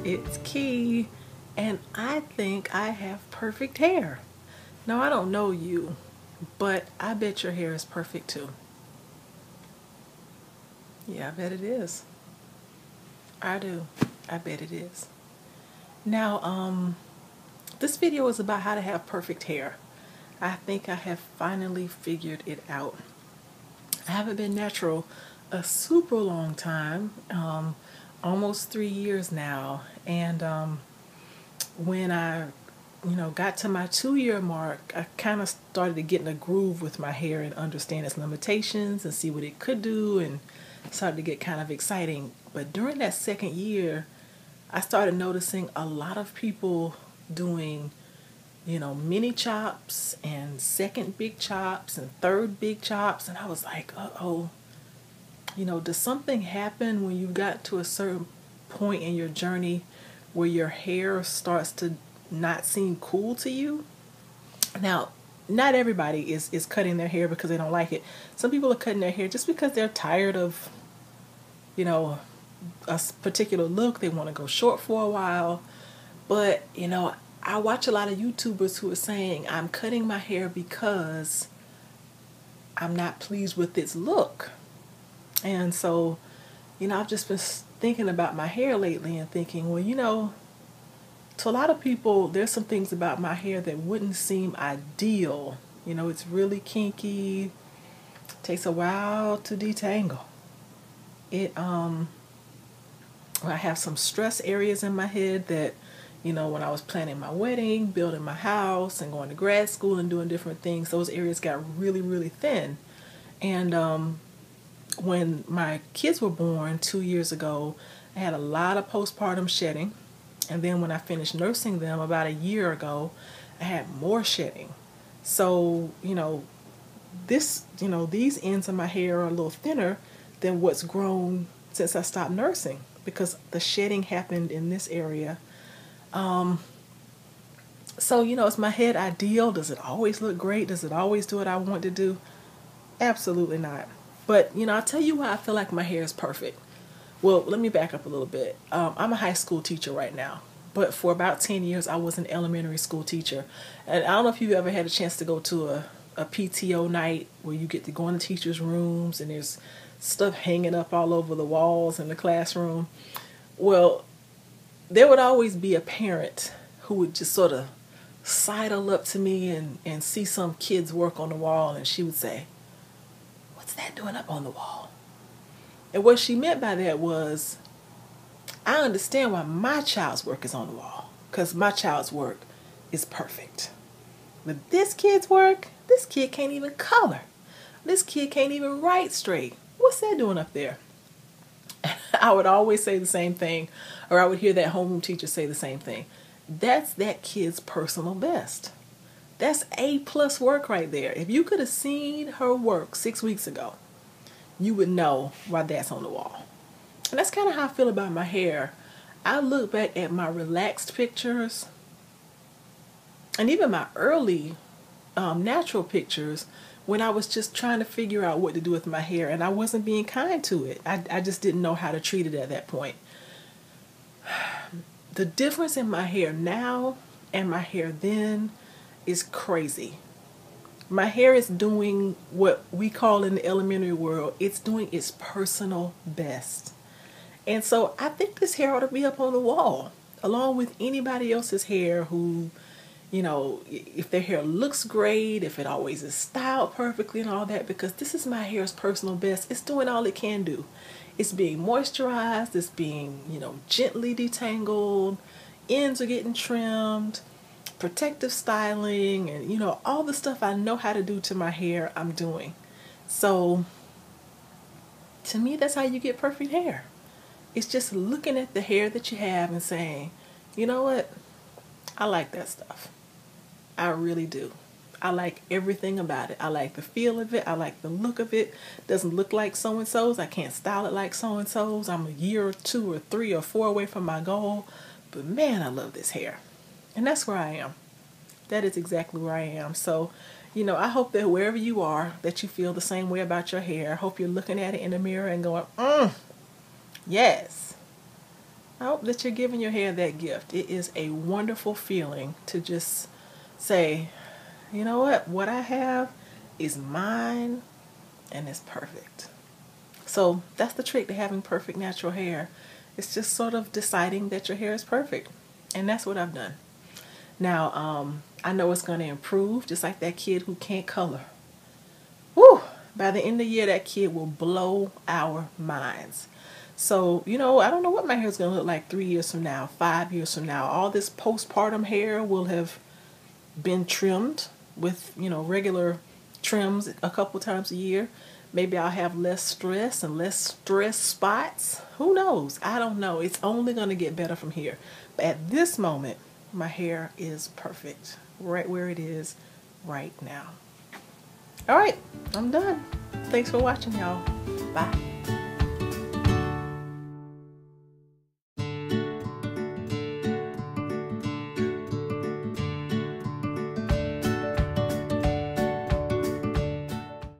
it's Key, and I think I have perfect hair. Now, I don't know you, but I bet your hair is perfect too. Yeah, I bet it is. I do. I bet it is. Now, this video is about how to have perfect hair. I think I have finally figured it out. I haven't been natural a super long time, almost 3 years now, and when I got to my 2 year mark, I kind of started to get in a groove with my hair and understand its limitations and see what it could do, and started to get kind of exciting. But during that second year, I started noticing a lot of people doing mini chops and second big chops and third big chops, and I was like, uh-oh, does something happen when you got to a certain point in your journey where your hair starts to not seem cool to you? Now, not everybody is cutting their hair because they don't like it. Some people are cutting their hair just because they're tired of, a particular look. They want to go short for a while. But, I watch a lot of YouTubers who are saying, I'm cutting my hair because I'm not pleased with its look. And so, I've just been thinking about my hair lately and thinking, well, to a lot of people, there's some things about my hair that wouldn't seem ideal. It's really kinky, takes a while to detangle. I have some stress areas in my head that, when I was planning my wedding, building my house, and going to grad school and doing different things, those areas got really, really thin. And when my kids were born 2 years ago, I had a lot of postpartum shedding. And then when I finished nursing them about a year ago, I had more shedding. So, these ends of my hair are a little thinner than what's grown since I stopped nursing, because the shedding happened in this area. So, is my head ideal? Does it always look great? Does it always do what I want to do? Absolutely not. But, I'll tell you why I feel like my hair is perfect. Well, let me back up a little bit. I'm a high school teacher right now, but for about 10 years, I was an elementary school teacher. And I don't know if you've ever had a chance to go to a PTO night where you get to go in the teachers' rooms and there's stuff hanging up all over the walls in the classroom. Well, there would always be a parent who would just sort of sidle up to me and see some kid's work on the wall, and she would say, "What's that doing up on the wall?" And what she meant by that was, I understand why my child's work is on the wall, because my child's work is perfect. But this kid's work, this kid can't even color. This kid can't even write straight. What's that doing up there? I would always say the same thing, or I would hear that homeroom teacher say the same thing. That's that kid's personal best. That's A+ work right there. If you could have seen her work 6 weeks ago, you would know why that's on the wall. And that's kind of how I feel about my hair. I look back at my relaxed pictures and even my early natural pictures when I was just trying to figure out what to do with my hair, and I wasn't being kind to it. I just didn't know how to treat it at that point. The difference in my hair now and my hair then is crazy. My hair is doing what we call in the elementary world, it's doing its personal best. And so I think this hair ought to be up on the wall, along with anybody else's hair who, if their hair looks great, if it always is styled perfectly and all that, because this is my hair's personal best. It's doing all it can do. It's being moisturized, it's being, gently detangled, ends are getting trimmed, protective styling, and, all the stuff I know how to do to my hair, I'm doing. So, to me, that's how you get perfect hair. It's just looking at the hair that you have and saying, you know what? I like that stuff. I really do. I like everything about it. I like the feel of it. I like the look of it. Doesn't look like so-and-so's. I can't style it like so-and-so's. I'm a year or 2 or 3 or 4 away from my goal. But man, I love this hair. And that's where I am. That is exactly where I am. So, I hope that wherever you are, that you feel the same way about your hair. I hope you're looking at it in the mirror and going, yes, I hope that you're giving your hair that gift. It is a wonderful feeling to just say, you know what I have is mine and it's perfect. So that's the trick to having perfect natural hair. It's just sort of deciding that your hair is perfect. And that's what I've done. Now, I know it's going to improve, just like that kid who can't color. Woo! By the end of the year, that kid will blow our minds. So, I don't know what my hair is going to look like 3 years from now, 5 years from now. All this postpartum hair will have been trimmed with, regular trims a couple times a year. Maybe I'll have less stress and less stress spots. Who knows? I don't know. It's only going to get better from here. But at this moment, my hair is perfect. Right where it is right now. All right, I'm done. Thanks for watching, y'all. Bye.